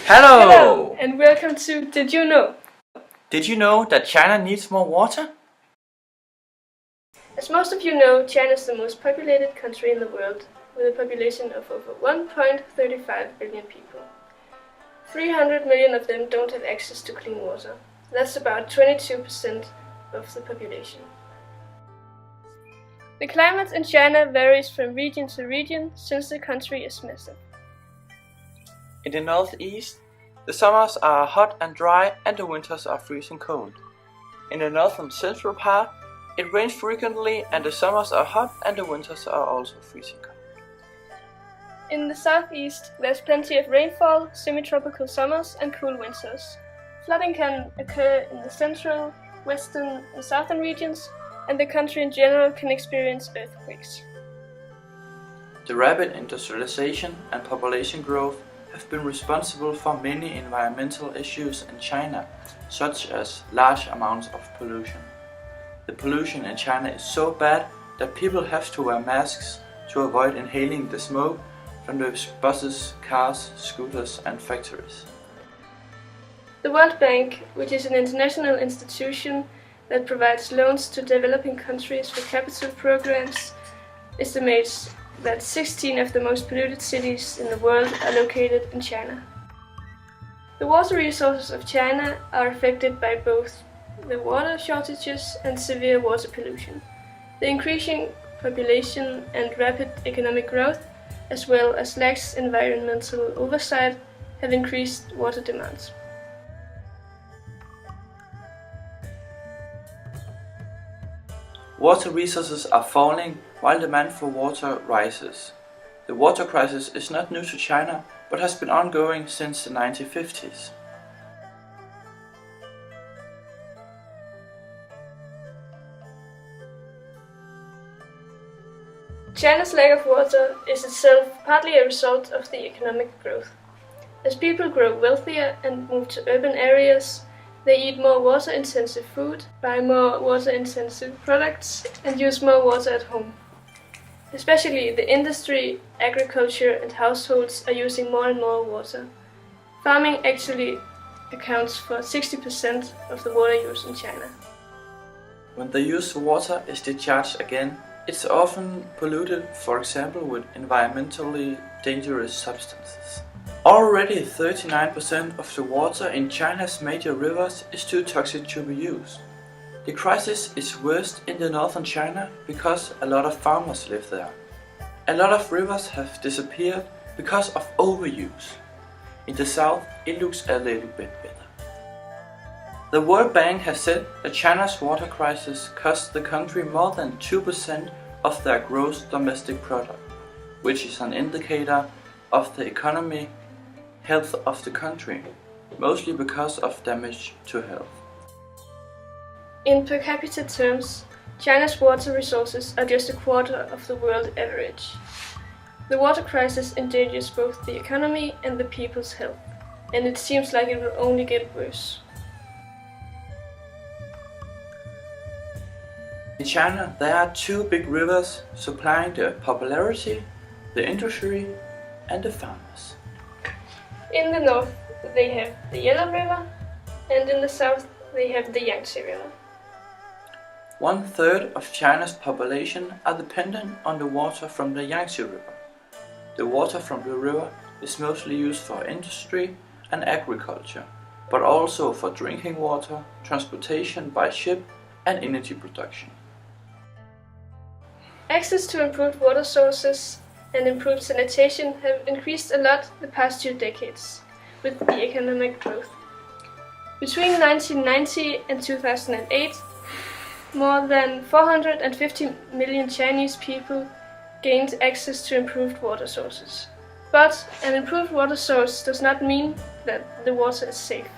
Hello! And welcome to Did You Know? Did you know that China needs more water? As most of you know, China is the most populated country in the world, with a population of over 1.35 billion people. 300 million of them don't have access to clean water. That's about 22% of the population. The climate in China varies from region to region since the country is massive. In the northeast, the summers are hot and dry and the winters are freezing cold. In the northern central part, it rains frequently and the summers are hot and the winters are also freezing cold. In the southeast, there's plenty of rainfall, semi-tropical summers and cool winters. Flooding can occur in the central, western and southern regions, and the country in general can experience earthquakes. The rapid industrialization and population growth have been responsible for many environmental issues in China, such as large amounts of pollution. The pollution in China is so bad that people have to wear masks to avoid inhaling the smoke from the buses, cars, scooters and factories. The World Bank, which is an international institution that provides loans to developing countries for capital programs, estimates that 16 of the most polluted cities in the world are located in China. The water resources of China are affected by both the water shortages and severe water pollution. The increasing population and rapid economic growth, as well as lax environmental oversight, have increased water demands. Water resources are falling while demand for water rises. The water crisis is not new to China, but has been ongoing since the 1950s. China's lack of water is itself partly a result of the economic growth. As people grow wealthier and move to urban areas, they eat more water-intensive food, buy more water-intensive products, and use more water at home. Especially the industry, agriculture, and households are using more and more water. Farming actually accounts for 60% of the water use in China. When the used water is discharged again, it's often polluted, for example with environmentally dangerous substances. Already 39% of the water in China's major rivers is too toxic to be used. The crisis is worst in the northern China because a lot of farmers live there. A lot of rivers have disappeared because of overuse. In the south, it looks a little bit better. The World Bank has said that China's water crisis costs the country more than 2% of their gross domestic product, which is an indicator of the economic health of the country, mostly because of damage to health. In per capita terms, China's water resources are just a quarter of the world average. The water crisis endangers both the economy and the people's health, and it seems like it will only get worse. In China, there are two big rivers supplying the popularity, the industry, and the farmers. In the north, they have the Yellow River, and in the south, they have the Yangtze River. 1/3 of China's population are dependent on the water from the Yangtze River. The water from the river is mostly used for industry and agriculture, but also for drinking water, transportation by ship, and energy production. Access to improved water sources and improved sanitation have increased a lot the past 2 decades with the economic growth. Between 1990 and 2008, more than 450 million Chinese people gained access to improved water sources. But an improved water source does not mean that the water is safe.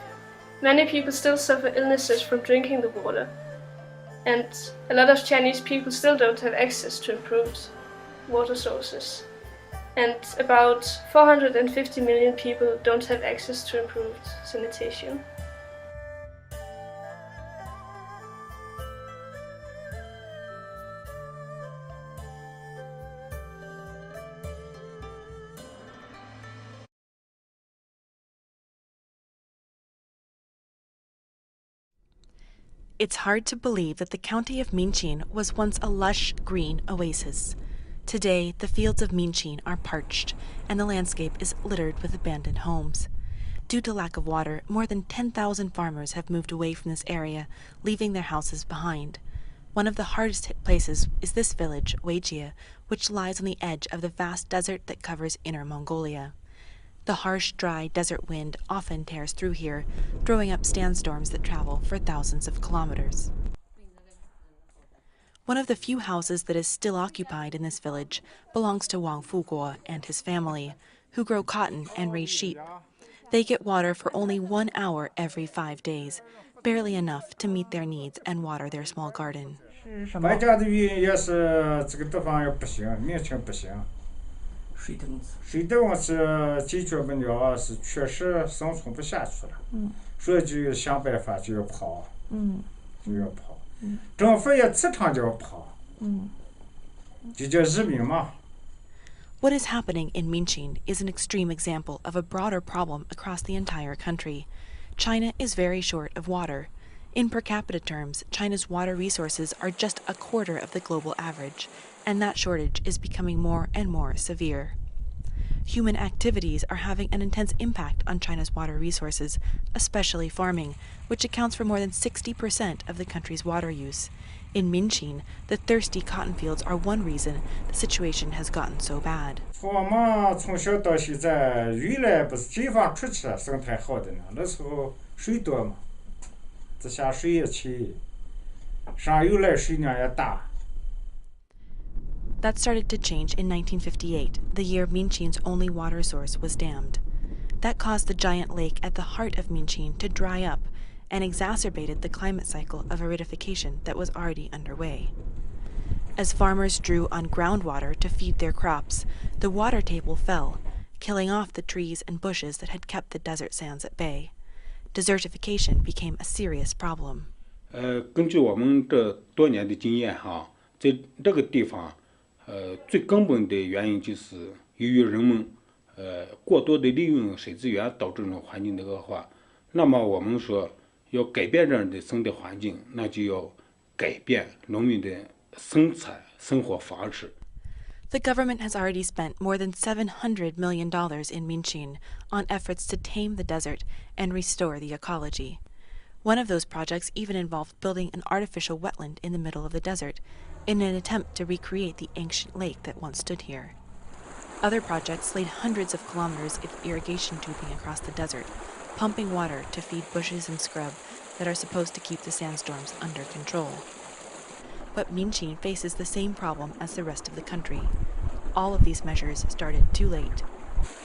Many people still suffer illnesses from drinking the water, and a lot of Chinese people still don't have access to improved water sources. And about 450 million people don't have access to improved sanitation. It's hard to believe that the county of Minqin was once a lush, green oasis. Today, the fields of Minqin are parched, and the landscape is littered with abandoned homes. Due to lack of water, more than 10,000 farmers have moved away from this area, leaving their houses behind. One of the hardest hit places is this village, Weijie, which lies on the edge of the vast desert that covers Inner Mongolia. The harsh, dry desert wind often tears through here, throwing up sandstorms that travel for thousands of kilometers. One of the few houses that is still occupied in this village belongs to Wang Fuguo and his family, who grow cotton and raise sheep. They get water for only 1 hour every 5 days, barely enough to meet their needs and water their small garden. 搬家的原因也是这个地方也不行，民情不行。水的问题解决不了，是确实生存不下去了。所以就想办法就要跑，就要跑。政府也时常就要跑，就叫移民嘛。 What is happening in Minqin is an extreme example of a broader problem across the entire country. China is very short of water. In per capita terms, China's water resources are just a quarter of the global average, and that shortage is becoming more and more severe. Human activities are having an intense impact on China's water resources, especially farming, which accounts for more than 60% of the country's water use. In Minqin, the thirsty cotton fields are one reason the situation has gotten so bad. 我们从小到现在，原来不是解放初期生态好的呢，那时候水多嘛，这下水也浅，上游来水量也大。 That started to change in 1958, the year Minqin's only water source was dammed. That caused the giant lake at the heart of Minqin to dry up and exacerbated the climate cycle of aridification that was already underway. As farmers drew on groundwater to feed their crops, the water table fell, killing off the trees and bushes that had kept the desert sands at bay. Desertification became a serious problem. 根据我们这多年的经验哈，在这个地方，最根本的原因就是由于人们过多的利用水资源导致这种环境的恶化。那么我们说要改变这样的生态环境，那就要改变农民的生产生活方式。 The government has already spent more than $700 million in Minqin on efforts to tame the desert and restore the ecology. One of those projects even involved building an artificial wetland in the middle of the desert in an attempt to recreate the ancient lake that once stood here. Other projects laid hundreds of kilometers of irrigation tubing across the desert, pumping water to feed bushes and scrub that are supposed to keep the sandstorms under control. But Minqin faces the same problem as the rest of the country. All of these measures started too late.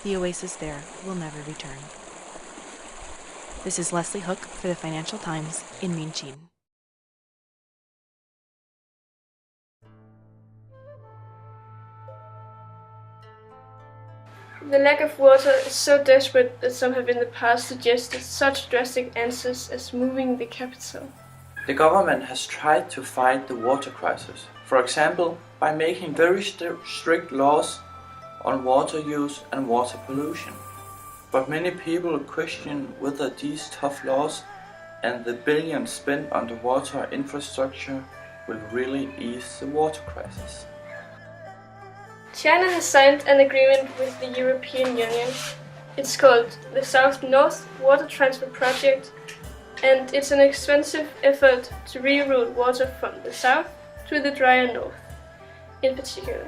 The oasis there will never return. This is Leslie Hook for the Financial Times in Minqin. The lack of water is so desperate that some have in the past suggested such drastic answers as moving the capital. The government has tried to fight the water crisis, for example, by making very strict laws on water use and water pollution. But many people question whether these tough laws and the billions spent on the water infrastructure will really ease the water crisis. China has signed an agreement with the European Union. It's called the South-North Water Transfer Project, and it's an expensive effort to reroute water from the south to the drier north, in particular.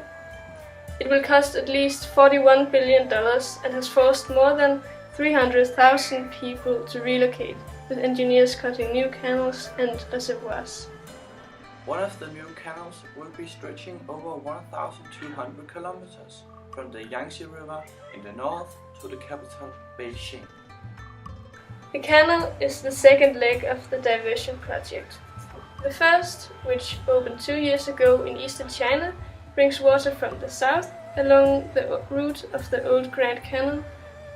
It will cost at least $41 billion and has forced more than 300,000 people to relocate, with engineers cutting new canals and reservoirs. One of the new canals will be stretching over 1,200 kilometers from the Yangtze River in the north to the capital, Beijing. The canal is the second leg of the diversion project. The first, which opened 2 years ago in eastern China, brings water from the south along the route of the old Grand Canal,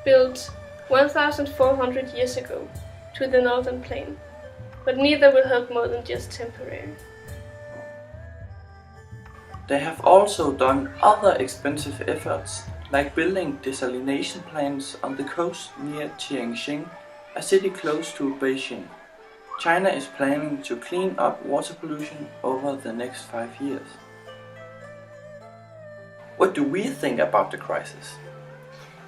built 1,400 years ago, to the northern plain. But neither will help more than just temporary. They have also done other expensive efforts, like building desalination plants on the coast near Tianjin, a city close to Beijing. China is planning to clean up water pollution over the next 5 years. What do we think about the crisis?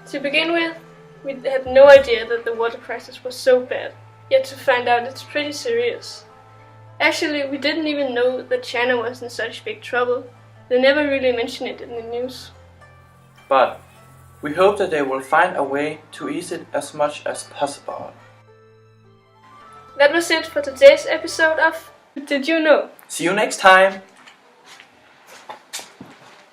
To begin with, we had no idea that the water crisis was so bad, yet to find out it's pretty serious. Actually, we didn't even know that China was in such big trouble. They never really mentioned it in the news. But we hope that they will find a way to ease it as much as possible. That was it for today's episode of Did You Know? See you next time!